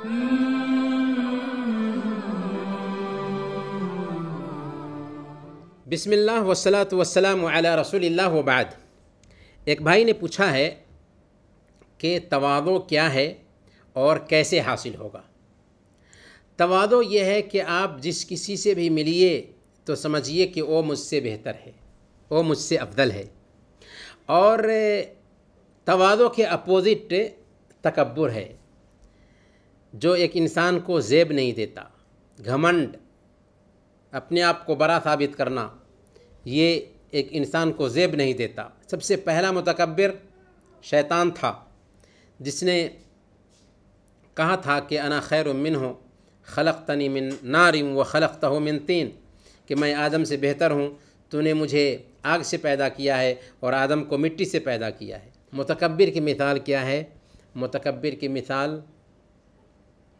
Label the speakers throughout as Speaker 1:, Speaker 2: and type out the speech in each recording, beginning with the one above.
Speaker 1: بسم اللہ والصلاة والسلام علی رسول اللہ وبعد۔ ایک بھائی نے پوچھا ہے کہ تواضع کیا ہے اور کیسے حاصل ہوگا؟ تواضع یہ ہے کہ آپ جس کسی سے بھی ملیے تو سمجھیے کہ وہ مجھ سے بہتر ہے، وہ مجھ سے افضل ہے۔ اور تواضع کے اپوزٹ تکبر ہے، جو ایک انسان کو زیب نہیں دیتا۔ گھمنڈ، اپنے آپ کو بڑا ثابت کرنا، یہ ایک انسان کو زیب نہیں دیتا۔ سب سے پہلا متکبر شیطان تھا، جس نے کہا تھا کہ انا خیر منہ خلقتنی من نار وخلقتہ من طین، کہ میں آدم سے بہتر ہوں، تو نے مجھے آگ سے پیدا کیا ہے اور آدم کو مٹی سے پیدا کیا ہے۔ متکبر کی مثال کیا ہے؟ متکبر کی مثال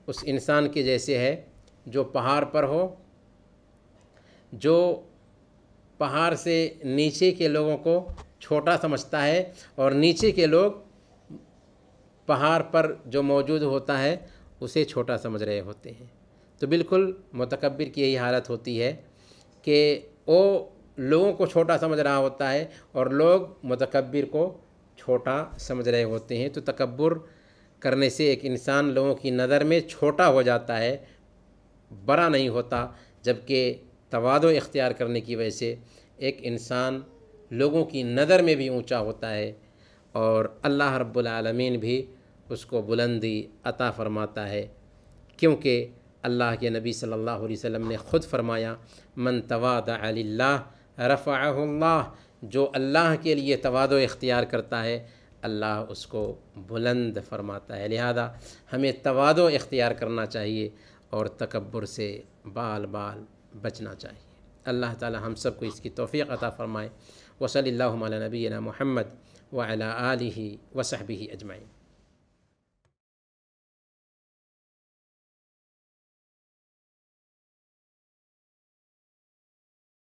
Speaker 1: اس انسان کے جیسے ہے جو پہاڑ پر ہو، جو پہاڑ سے نیچے کے لوگوں کو چھوٹا سمجھتا ہے اور نیچے کے لوگ پہاڑ پر جو موجود ہوتا ہے اسے چھوٹا سمجھ رہے ہوتے ہیں۔ تو بالکل متکبر کی یہی حالت ہوتی ہے کہ وہ لوگوں کو چھوٹا سمجھ رہا ہوتا ہے اور لوگ متکبر کو چھوٹا سمجھ رہے ہوتے ہیں۔ تو تکبر کرنے سے ایک انسان لوگوں کی نظر میں چھوٹا ہو جاتا ہے، بڑا نہیں ہوتا، جبکہ تواضع اختیار کرنے کی وجہ سے ایک انسان لوگوں کی نظر میں بھی اونچا ہوتا ہے اور اللہ رب العالمین بھی اس کو بلندی عطا فرماتا ہے، کیونکہ اللہ کے نبی صلی اللہ علیہ وسلم نے خود فرمایا من تواضع للہ رفعہ اللہ، جو اللہ کے لیے تواضع اختیار کرتا ہے اللہ اس کو بلند فرماتا ہے۔ لہذا ہمیں تواضع اختیار کرنا چاہیے اور تکبر سے بال بچنا چاہیے۔ اللہ تعالی ہم سب کو اس کی توفیق عطا فرمائے۔ وصلی اللہ علی نبینا محمد وعلی آلہ وصحبہ اجمعین۔